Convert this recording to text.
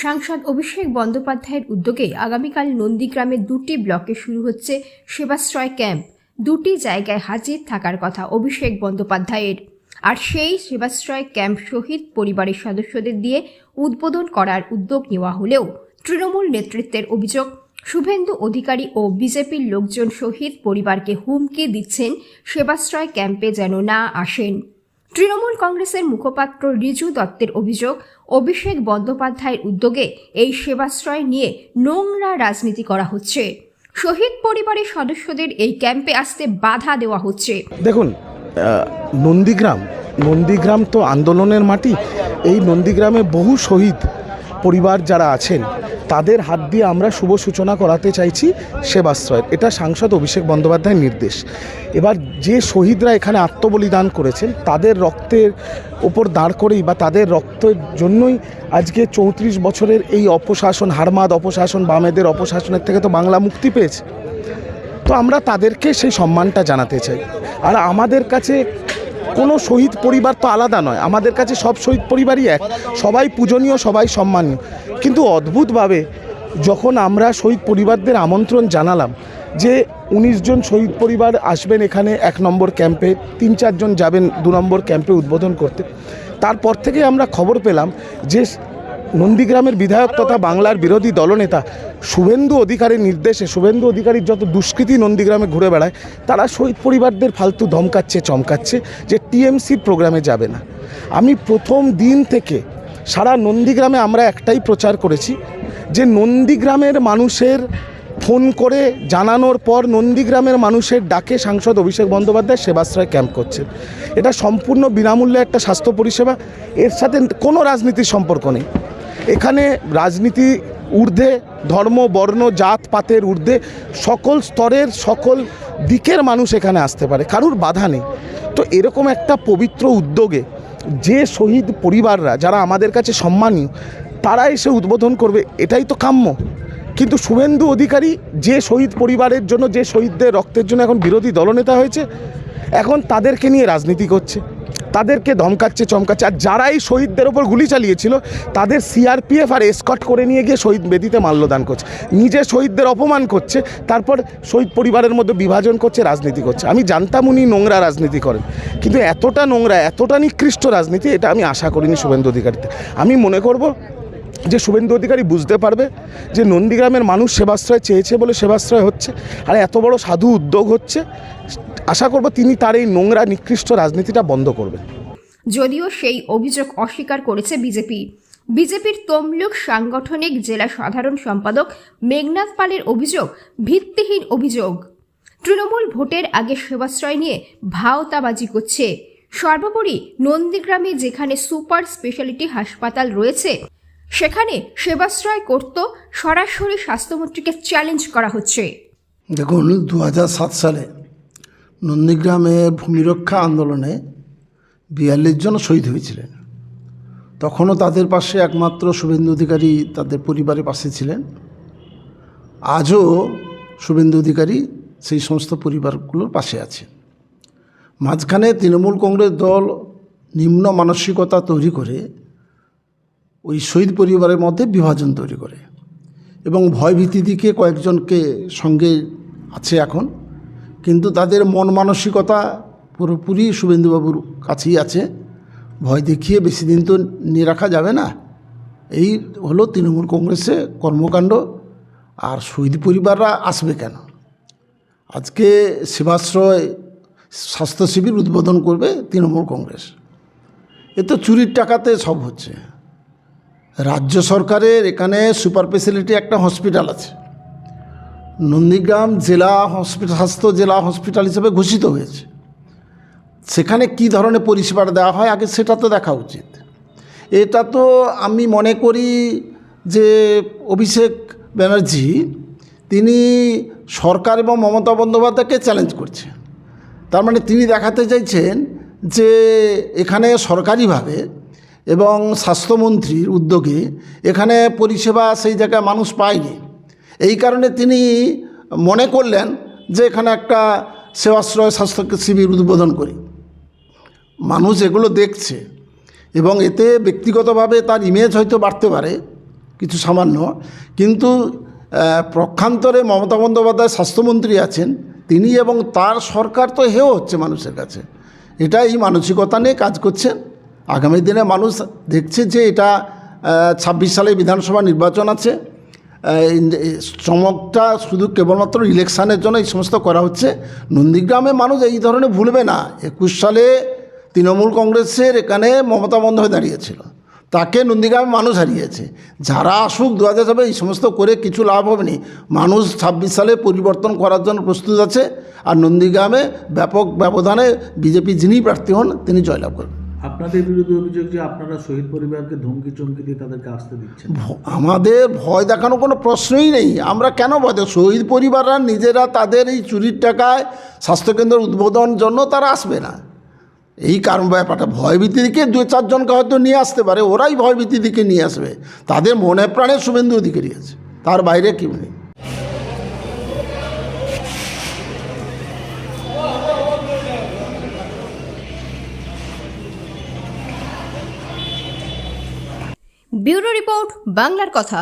সাংসদ অভিষেক বন্দ্যোপাধ্যায়ের উদ্যোগে আগামীকাল নন্দীগ্রামে 2টি ব্লকে শুরু হচ্ছে সেবাশ্রয় ক্যাম্প। 2টি জায়গায় হাজির থাকার কথা অভিষেক বন্দ্যোপাধ্যায়ের। আর সেই সেবাশ্রয় ক্যাম্প শহীদ পরিবারের সদস্যদের দিয়ে উদ্বোধন করার উদ্যোগ নেওয়া হলেও তৃণমূল নেতৃত্বের অভিযোগ, শুভেন্দু অধিকারী ও বিজেপির লোকজন শহীদ পরিবারকে হুমকি দিচ্ছেন সেবাশ্রয় ক্যাম্পে যেন না আসেন। তৃণমূল কংগ্রেসের মুখপাত্র রিজু দত্তের অভিযোগ, অভিষেক বন্দ্যোপাধ্যায়ের উদ্যোগে এই সেবাশ্রয় নিয়ে নোংরা রাজনীতি করা হচ্ছে। শহীদ পরিবারের সদস্যদের এই ক্যাম্পে আসতে বাধা দেওয়া হচ্ছে। দেখুন, নন্দীগ্রাম তো আন্দোলনের মাটি। এই নন্দীগ্রামে বহু শহীদ পরিবার যারা আছেন তাদের হাত দিয়ে আমরা শুভ সূচনা করাতে চাইছি সেবাশ্রয়ের। এটা সাংসদ অভিষেক বন্দ্যোপাধ্যায়ের নির্দেশ। এবার যে শহীদরা এখানে আত্মবলিদান করেছেন তাদের রক্তের ওপর দাঁড় করেই বা তাদের রক্তের জন্যই আজকে 34 বছরের এই অপশাসন, হারমাদ অপশাসন, বামেদের অপশাসনের থেকে তো বাংলা মুক্তি পেয়েছে। তো আমরা তাদেরকে সেই সম্মানটা জানাতে চাই। আর আমাদের কাছে কোনো শহীদ পরিবার তো আলাদা নয়, আমাদের কাছে সব শহীদ পরিবারই এক, সবাই পূজনীয়, সবাই সম্মানীয়। কিন্তু অদ্ভুতভাবে যখন আমরা শহীদ পরিবারদের আমন্ত্রণ জানালাম যে 19 জন শহীদ পরিবার আসবেন এখানে 1 নম্বর ক্যাম্পে, 3-4 জন যাবেন 2 নম্বর ক্যাম্পে উদ্বোধন করতে, তারপর থেকে আমরা খবর পেলাম যে নন্দীগ্রামের বিধায়ক তথা বাংলার বিরোধী দলনেতা শুভেন্দু অধিকারীর নির্দেশে, শুভেন্দু অধিকারীর যত দুষ্কৃতী নন্দীগ্রামে ঘুরে বেড়ায়, তারা শহীদ পরিবারদের ফালতু ধমকাচ্ছে, চমকাচ্ছে যে টিএমসির প্রোগ্রামে যাবে না। আমি প্রথম দিন থেকে সারা নন্দীগ্রামে আমরা একটাই প্রচার করেছি যে নন্দীগ্রামের মানুষের ফোন করে জানানোর পর নন্দীগ্রামের মানুষের ডাকে সাংসদ অভিষেক বন্দ্যোপাধ্যায় সেবাশ্রয় ক্যাম্প করছেন। এটা সম্পূর্ণ বিনামূল্যে একটা স্বাস্থ্য পরিষেবা, এর সাথে কোনো রাজনীতির সম্পর্ক নেই। এখানে রাজনীতি ঊর্ধ্বে, ধর্ম, বর্ণ, জাত পাতের ঊর্ধ্বে সকল স্তরের, সকল দিকের মানুষ এখানে আসতে পারে, কারুর বাধা নেই। তো এরকম একটা পবিত্র উদ্যোগে যে শহীদ পরিবাররা যারা আমাদের কাছে সম্মানীয় তারা এসে উদ্বোধন করবে, এটাই তো কাম্য। কিন্তু শুভেন্দু অধিকারী যে শহীদ পরিবারের জন্য, যে শহীদদের রক্তের জন্য এখন বিরোধী দলনেতা হয়েছে, এখন তাদেরকে নিয়ে রাজনীতি করছে, তাদেরকে ধমকাচ্ছে, চমকাচ্ছে। আর যারা এই শহীদদের ওপর গুলি চালিয়েছিল তাদের সিআরপিএফ আর এসকর্ট করে নিয়ে গিয়ে শহীদ বেদিতে মাল্যদান করছে, নিজে শহীদদের অপমান করছে, তারপর শহীদ পরিবারের মধ্যে বিভাজন করছে, রাজনীতি করছে। আমি জানতাম উনি নোংরা রাজনীতি করেন, কিন্তু এতটা নোংরা, এতটা নিকৃষ্ট রাজনীতি এটা আমি আশা করিনি শুভেন্দু অধিকারীতে। আমি মনে করব যে শুভেন্দু অধিকারী বুঝতে পারবে যে নন্দীগ্রামের মানুষ সেবাশ্রয় চেয়েছে বলে সেবাশ্রয় হচ্ছে, আর এত বড় সাধু উদ্যোগ হচ্ছে। আশা করব তিনি তার এই নোংরা নিকৃষ্ট রাজনীতিটা বন্ধ করবেন। যদিও সেই অভিযোগ অস্বীকার করেছে বিজেপির তমলুক সাংগঠনিক জেলা সাধারণ সম্পাদক মেঘনাথ পালের অভিযোগ ভিত্তিহীন অভিযোগ। তৃণমূল ভোটের আগে সেবাশ্রয় নিয়ে ভাওতাবাজি করছে। সর্বোপরি নন্দীগ্রামে যেখানে সুপার স্পেশালিটি হাসপাতাল রয়েছে সেখানে সেবাশ্রয় করতে সরাসরি স্বাস্থ্যমন্ত্রীকে চ্যালেঞ্জ করা হচ্ছে। দেখুন, 2007 সালে নন্দীগ্রামের ভূমিরক্ষা আন্দোলনে 42 জন শহীদ হয়েছিলেন। তখনও তাদের পাশে একমাত্র শুভেন্দু অধিকারী তাদের পরিবারের পাশে ছিলেন। আজও শুভেন্দু অধিকারী সেই সমস্ত পরিবারগুলোর পাশে আছে। মাঝখানে তৃণমূল কংগ্রেস দল নিম্ন মানসিকতা তৈরি করে ওই শহীদ পরিবারের মধ্যে বিভাজন তৈরি করে এবং ভয়ভীতি দিকে কয়েকজনকে সঙ্গে আছে এখন, কিন্তু তাদের মন মানসিকতা পুরোপুরি শুভেন্দুবাবুর কাছেই আছে। ভয় দেখিয়ে বেশি দিন তো নিয়ে রাখা যাবে না। এই হলো তৃণমূল কংগ্রেসের কর্মকাণ্ড। আর শহীদ পরিবাররা আসবে কেন? আজকে সেবাশ্রয় স্বাস্থ্য শিবির উদ্বোধন করবে তৃণমূল কংগ্রেস। এ তো চুরির টাকাতে সব হচ্ছে। রাজ্য সরকারের এখানে সুপার স্পেশালিটি একটা হসপিটাল আছে, নন্দীগ্রাম জেলা হসপিটাল, স্বাস্থ্য জেলা হসপিটাল হিসেবে ঘোষিত হয়েছে। সেখানে কি ধরনের পরিষেবা দেওয়া হয় আগে সেটা তো দেখা উচিত। এটা তো আমি মনে করি যে অভিষেক ব্যানার্জি তিনি সরকার এবং মমতা বন্দ্যোপাধ্যায়কে চ্যালেঞ্জ করছে। তার মানে তিনি দেখাতে চাইছেন যে এখানে সরকারিভাবে এবং স্বাস্থ্যমন্ত্রীর উদ্যোগে এখানে পরিষেবা সেই জায়গায় মানুষ পায়নি। এই কারণে তিনি মনে করলেন যে এখানে একটা সেবাশ্রয় স্বাস্থ্য শিবির উদ্বোধন করি। মানুষ এগুলো দেখছে এবং এতে ব্যক্তিগতভাবে তার ইমেজ হয়তো বাড়তে পারে, কিছু সামান্য, কিন্তু পক্ষান্তরে মমতা বন্দ্যোপাধ্যায় স্বাস্থ্যমন্ত্রী আছেন, তিনি এবং তার সরকার তো হেয় হচ্ছে মানুষের কাছে। এটা এই মানসিকতা নিয়ে কাজ করছেন। আগামী দিনে মানুষ দেখছে যে এটা 26 সালে বিধানসভা নির্বাচন আছে, চমকটা শুধু কেবলমাত্র ইলেকশানের জন্য এই সমস্ত করা হচ্ছে। নন্দীগ্রামে মানুষ এই ধরনের ভুলবে না। 21 সালে তৃণমূল কংগ্রেসের এখানে মমতা বন্দ্যোপাধ্যায় দাঁড়িয়েছিল, তাকে নন্দীগ্রামে মানুষ হারিয়েছে। যারা আসুক 2000 সালে এই সমস্ত করে কিছু লাভ হবে না। মানুষ 26 সালে পরিবর্তন করার জন্য প্রস্তুত আছে, আর নন্দীগ্রামে ব্যাপক ব্যবধানে বিজেপি যিনি প্রার্থী হন তিনি জয়লাভ করবেন। আপনাদের বিরুদ্ধে অভিযোগ যে আপনারা শহীদ পরিবারকে ধমকি চমকি দিয়ে তাদেরকে আসতে দিচ্ছেন। আমাদের ভয় দেখানো কোনো প্রশ্নই নেই। আমরা কেন ভয় দেব? শহীদ পরিবাররা নিজেরা তাদের এই চুরির টাকায় স্বাস্থ্যকেন্দ্র উদ্বোধন জন্য তারা আসবে না। এই কারণ ব্যাপারটা ভয়ভীতি দিকে 2-4 জনকে হয়তো নিয়ে আসতে পারে, ওরাই ভয়ভীতি দিকে নিয়ে আসবে। তাদের মনে প্রাণে শুভেন্দু অধিকারী আছে, তার বাইরে কেউ নেই। ব্যুরো রিপোর্ট, বাংলার কথা।